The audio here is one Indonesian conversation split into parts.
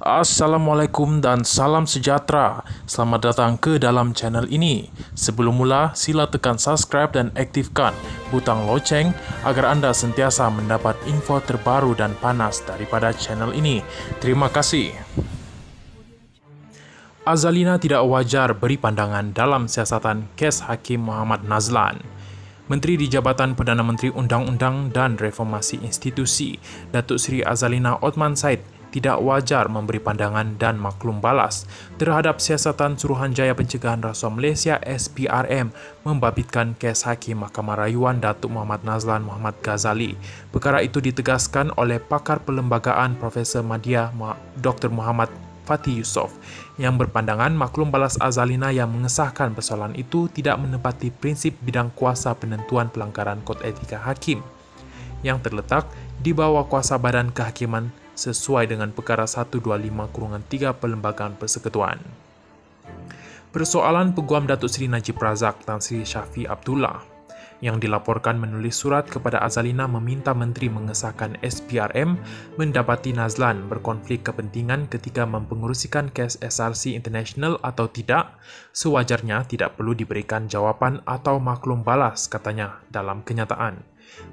Assalamualaikum dan salam sejahtera. Selamat datang ke dalam channel ini. Sebelum mula, sila tekan subscribe dan aktifkan butang loceng agar anda sentiasa mendapat info terbaru dan panas daripada channel ini. Terima kasih. Azalina tidak wajar beri pandangan dalam siasatan kes Hakim Muhammad Nazlan. Menteri di Jabatan Perdana Menteri Undang-Undang dan Reformasi Institusi, Datuk Seri Azalina Othman Said, tidak wajar memberi pandangan dan maklum balas terhadap siasatan Suruhanjaya Pencegahan Rasuah Malaysia SPRM membabitkan kes Hakim Mahkamah Rayuan Datuk Muhammad Nazlan Muhammad Ghazali. Perkara itu ditegaskan oleh pakar perlembagaan Profesor Madya Dr. Muhammad Fatih Yusof yang berpandangan maklum balas Azalina yang mengesahkan persoalan itu tidak menepati prinsip bidang kuasa penentuan pelanggaran kod etika hakim yang terletak di bawah kuasa Badan Kehakiman sesuai dengan perkara 125/3 Perlembagaan Persekutuan. Persoalan Peguam Datuk Seri Najib Razak Tan Sri Syafiq Abdullah yang dilaporkan menulis surat kepada Azalina meminta Menteri mengesahkan SPRM mendapati Nazlan berkonflik kepentingan ketika mempengerusikan kes SRC International atau tidak, sewajarnya tidak perlu diberikan jawapan atau maklum balas, katanya dalam kenyataan.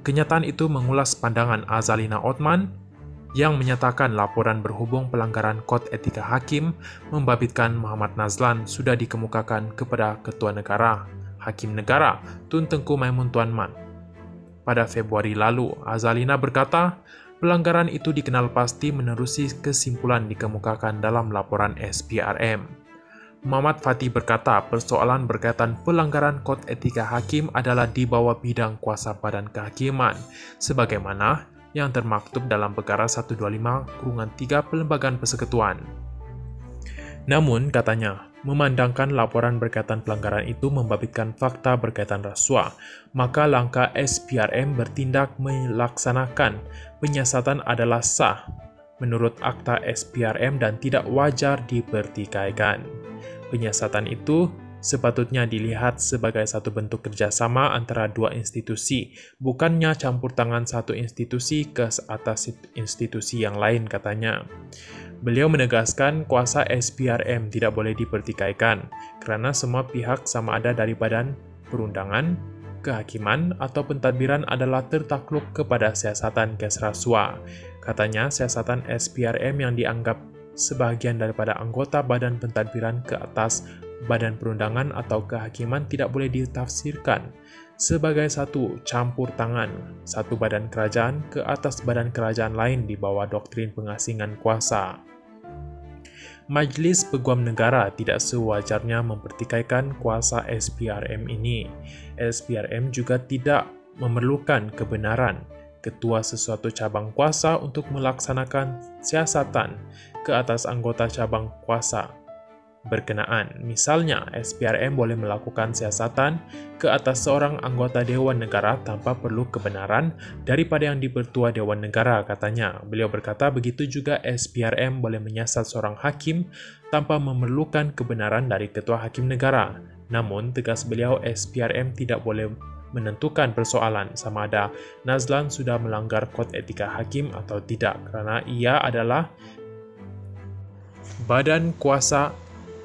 Kenyataan itu mengulas pandangan Azalina Othman yang menyatakan laporan berhubung pelanggaran kod etika hakim membabitkan Muhammad Nazlan sudah dikemukakan kepada Ketua Negara, Hakim Negara Tun Tengku Maimun Tuan Man. Pada Februari lalu, Azalina berkata, pelanggaran itu dikenal pasti menerusi kesimpulan dikemukakan dalam laporan SPRM. Muhammad Fatih berkata, persoalan berkaitan pelanggaran kod etika hakim adalah di bawah bidang kuasa Badan Kehakiman, sebagaimana yang termaktub dalam perkara 125/3 Perlembagaan Persekutuan. Namun, katanya, memandangkan laporan berkaitan pelanggaran itu membabitkan fakta berkaitan rasuah, maka langkah SPRM bertindak melaksanakan penyiasatan adalah sah menurut akta SPRM dan tidak wajar dipertikaikan. Penyiasatan itu sepatutnya dilihat sebagai satu bentuk kerjasama antara dua institusi, bukannya campur tangan satu institusi ke atas institusi yang lain, katanya. Beliau menegaskan kuasa SPRM tidak boleh dipertikaikan, kerana semua pihak sama ada dari badan perundangan, kehakiman, atau pentadbiran adalah tertakluk kepada siasatan kes rasuah. Katanya, siasatan SPRM yang dianggap sebahagian daripada anggota badan pentadbiran ke atas badan perundangan atau kehakiman tidak boleh ditafsirkan sebagai satu campur tangan satu badan kerajaan ke atas badan kerajaan lain di bawah doktrin pengasingan kuasa. Majlis Peguam Negara tidak sewajarnya mempertikaikan kuasa SPRM ini. SPRM juga tidak memerlukan kebenaran ketua sesuatu cabang kuasa untuk melaksanakan siasatan ke atas anggota cabang kuasa berkenaan. Misalnya, SPRM boleh melakukan siasatan ke atas seorang anggota Dewan Negara tanpa perlu kebenaran daripada yang dipertua Dewan Negara, katanya. Beliau berkata begitu juga SPRM boleh menyiasat seorang hakim tanpa memerlukan kebenaran dari Ketua Hakim Negara. Namun, tegas beliau, SPRM tidak boleh menentukan persoalan sama ada Nazlan sudah melanggar kod etika hakim atau tidak, kerana ia adalah badan kuasa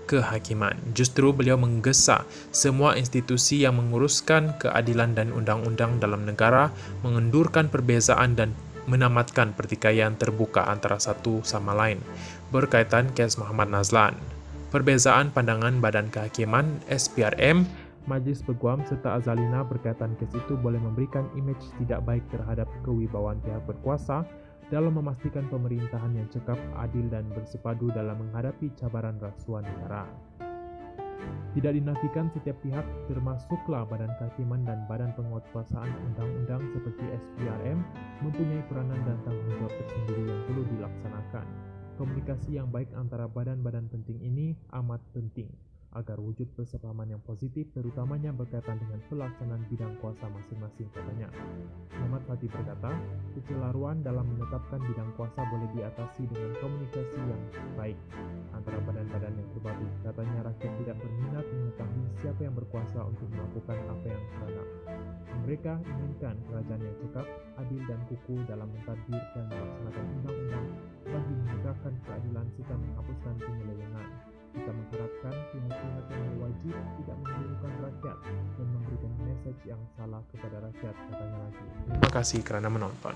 kehakiman. Justru beliau menggesa semua institusi yang menguruskan keadilan dan undang-undang dalam negara mengendurkan perbezaan dan menamatkan pertikaian terbuka antara satu sama lain berkaitan kes Muhammad Nazlan. Perbezaan pandangan Badan Kehakiman, SPRM, Majlis Peguam serta Azalina berkaitan kes itu boleh memberikan imej tidak baik terhadap kewibawaan pihak berkuasa dalam memastikan pemerintahan yang cekap, adil dan bersepadu dalam menghadapi cabaran rasuah negara. Tidak dinafikan setiap pihak, termasuklah Badan Kehakiman dan Badan Penguatkuasaan Undang-Undang seperti SPRM, mempunyai peranan dan tanggung jawab tersendiri yang perlu dilaksanakan. Komunikasi yang baik antara badan-badan penting ini amat penting. agar wujud persepahaman yang positif, terutamanya berkaitan dengan pelaksanaan bidang kuasa masing-masing, katanya. Muhammad Fatih berkata, kecelaruan dalam menetapkan bidang kuasa boleh diatasi dengan komunikasi yang baik antara badan-badan yang berbadu. Katanya rakyat tidak berminat mengetahui siapa yang berkuasa untuk melakukan apa yang benar. Mereka inginkan kerajaan yang cekap, adil dan kukuh dalam mentadbir dan melaksanakan undang-undang bagi menegakkan keadilan serta menghapuskan penyelewengan. Kita mengharapkan pihak-pihak yang berwajib tidak mengelirukan rakyat dan memberikan mesej yang salah kepada rakyat, katanya lagi. Terima kasih kerana menonton.